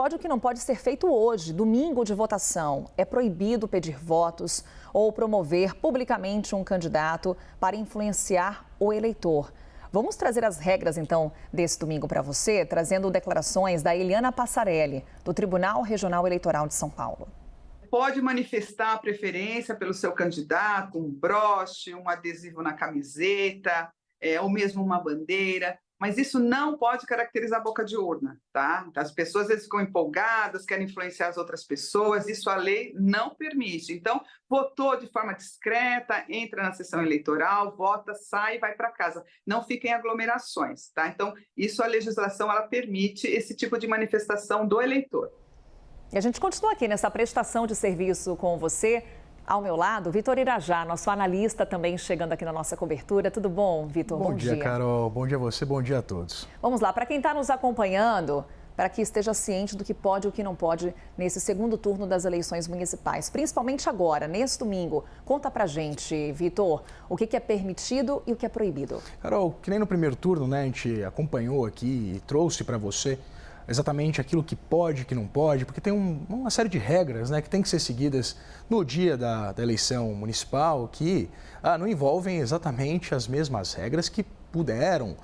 Pode o que não pode ser feito hoje, domingo de votação. É proibido pedir votos ou promover publicamente um candidato para influenciar o eleitor. Vamos trazer as regras, então, desse domingo para você, trazendo declarações da Eliana Passarelli, do Tribunal Regional Eleitoral de São Paulo. Pode manifestar a preferência pelo seu candidato, um broche, um adesivo na camiseta, ou mesmo uma bandeira, mas isso não pode caracterizar a boca de urna, tá? As pessoas às vezes ficam empolgadas, querem influenciar as outras pessoas, isso a lei não permite. Então, votou de forma discreta, entra na sessão eleitoral, vota, sai e vai para casa. Não fica em aglomerações, tá? Então, isso a legislação ela permite esse tipo de manifestação do eleitor. E a gente continua aqui nessa prestação de serviço com você. Ao meu lado, Vitor Irajá, nosso analista também chegando aqui na nossa cobertura. Tudo bom, Vitor? Bom dia, Carol. Bom dia a você, bom dia a todos. Vamos lá, para quem está nos acompanhando, para que esteja ciente do que pode e o que não pode nesse segundo turno das eleições municipais, principalmente agora, nesse domingo. Conta pra gente, Vitor, o que é permitido e o que é proibido. Carol, que nem no primeiro turno, né, a gente acompanhou aqui e trouxe para você exatamente aquilo que pode, que não pode, porque tem uma série de regras, né, que tem que ser seguidas no dia da eleição municipal, que não envolvem exatamente as mesmas regras que puderam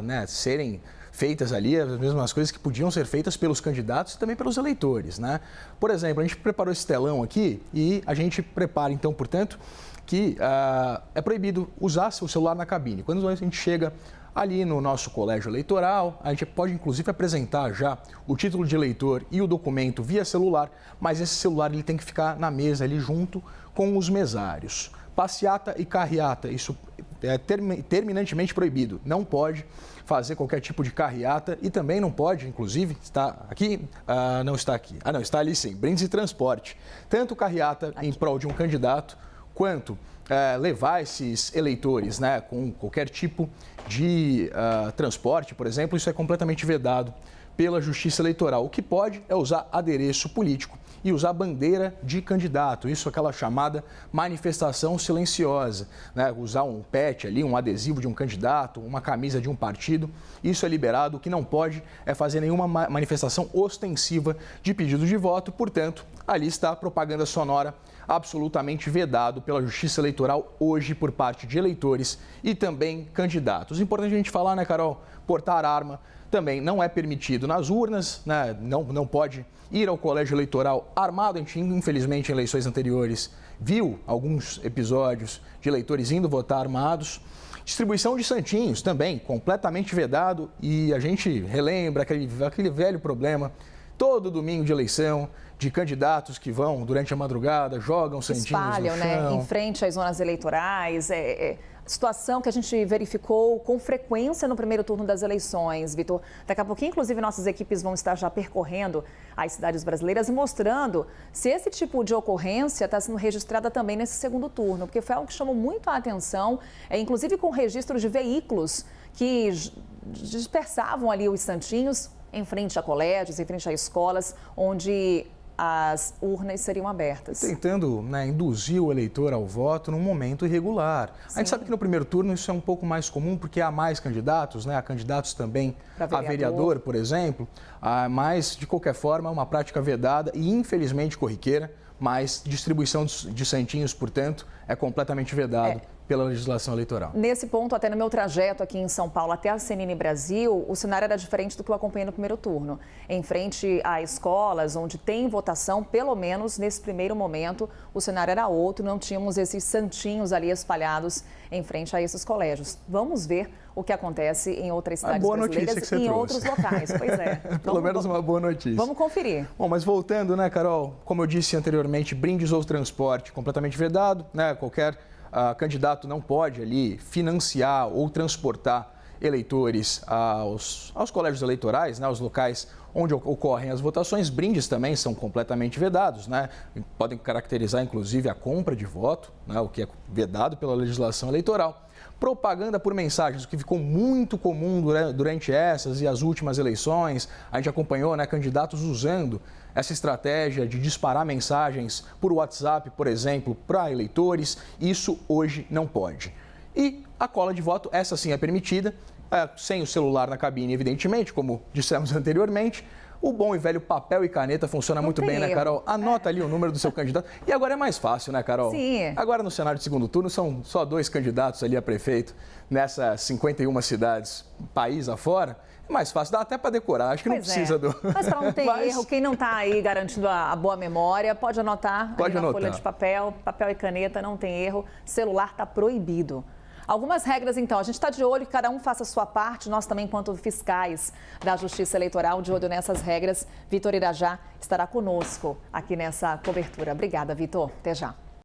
né, serem feitas ali, as mesmas coisas que podiam ser feitas pelos candidatos e também pelos eleitores, né? Por exemplo, a gente preparou esse telão aqui e a gente prepara, então, portanto, que é proibido usar o celular na cabine. Quando a gente chega ali no nosso colégio eleitoral, a gente pode inclusive apresentar já o título de eleitor e o documento via celular, mas esse celular ele tem que ficar na mesa ali junto com os mesários. Passeata e carreata, isso é terminantemente proibido. Não pode fazer qualquer tipo de carreata e também não pode, inclusive, está aqui, não está aqui. Não, está ali sim, brindes e transporte. Tanto carreata em prol de um candidato, quanto levar esses eleitores, né, com qualquer tipo de transporte, por exemplo, isso é completamente vedado pela Justiça Eleitoral. O que pode é usar adereço político e usar bandeira de candidato, isso é aquela chamada manifestação silenciosa, né? Usar um pet ali, um adesivo de um candidato, uma camisa de um partido, isso é liberado. O que não pode é fazer nenhuma manifestação ostensiva de pedido de voto, portanto, ali está a propaganda sonora absolutamente vedado pela Justiça Eleitoral hoje por parte de eleitores e também candidatos. Importante a gente falar, né, Carol? Portar arma também não é permitido nas urnas, né? Não pode ir ao colégio eleitoral armado. A gente, infelizmente, em eleições anteriores, viu alguns episódios de eleitores indo votar armados. Distribuição de santinhos também, completamente vedado. E a gente relembra aquele velho problema, todo domingo de eleição, de candidatos que vão durante a madrugada, jogam santinhos espalham, no chão. Né, em frente às zonas eleitorais. Situação que a gente verificou com frequência no primeiro turno das eleições, Vitor. Daqui a pouquinho, inclusive, nossas equipes vão estar já percorrendo as cidades brasileiras e mostrando se esse tipo de ocorrência está sendo registrada também nesse segundo turno, porque foi algo que chamou muito a atenção, inclusive com registros de veículos que dispersavam ali os santinhos em frente a colégios, em frente a escolas, onde as urnas seriam abertas. Tentando, né, induzir o eleitor ao voto num momento irregular. Sim. A gente sabe que no primeiro turno isso é um pouco mais comum porque há mais candidatos, né? Há candidatos também a vereador, por exemplo. Mas, de qualquer forma, é uma prática vedada e, infelizmente, corriqueira. Mas distribuição de santinhos, portanto, é completamente vedado pela legislação eleitoral. Nesse ponto, até no meu trajeto aqui em São Paulo até a CNN Brasil, o cenário era diferente do que eu acompanhei no primeiro turno. Em frente a escolas onde tem votação, pelo menos nesse primeiro momento, o cenário era outro, não tínhamos esses santinhos ali espalhados em frente a esses colégios. Vamos ver o que acontece em outras cidades brasileiras e em outros locais. Pois é. Pelo menos uma boa notícia. Vamos conferir. Bom, mas voltando, né, Carol, como eu disse anteriormente, brindes ou transporte completamente vedado, né, qualquer candidato não pode ali financiar ou transportar eleitores aos colégios eleitorais, né, aos locais onde ocorrem as votações. Brindes também são completamente vedados, né? Podem caracterizar, inclusive, a compra de voto, né, o que é vedado pela legislação eleitoral. Propaganda por mensagens, o que ficou muito comum durante essas e as últimas eleições. A gente acompanhou, né, candidatos usando essa estratégia de disparar mensagens por WhatsApp, por exemplo, para eleitores. Isso hoje não pode. E a cola de voto, essa sim é permitida, sem o celular na cabine, evidentemente, como dissemos anteriormente. O bom e velho papel e caneta funciona muito bem, né, Carol? Anota ali o número do seu candidato. E agora é mais fácil, né, Carol? Sim. Agora no cenário de segundo turno são só 2 candidatos ali a prefeito nessas 51 cidades, país afora. É mais fácil, dá até para decorar, acho que não precisa do... Mas para não ter erro, quem não está aí garantindo a boa memória, pode anotar pode na folha de papel e caneta, não tem erro, celular está proibido. Algumas regras, então, a gente está de olho, que cada um faça a sua parte, nós também, enquanto fiscais da Justiça Eleitoral, de olho nessas regras. Vitor Irajá estará conosco aqui nessa cobertura. Obrigada, Vitor. Até já.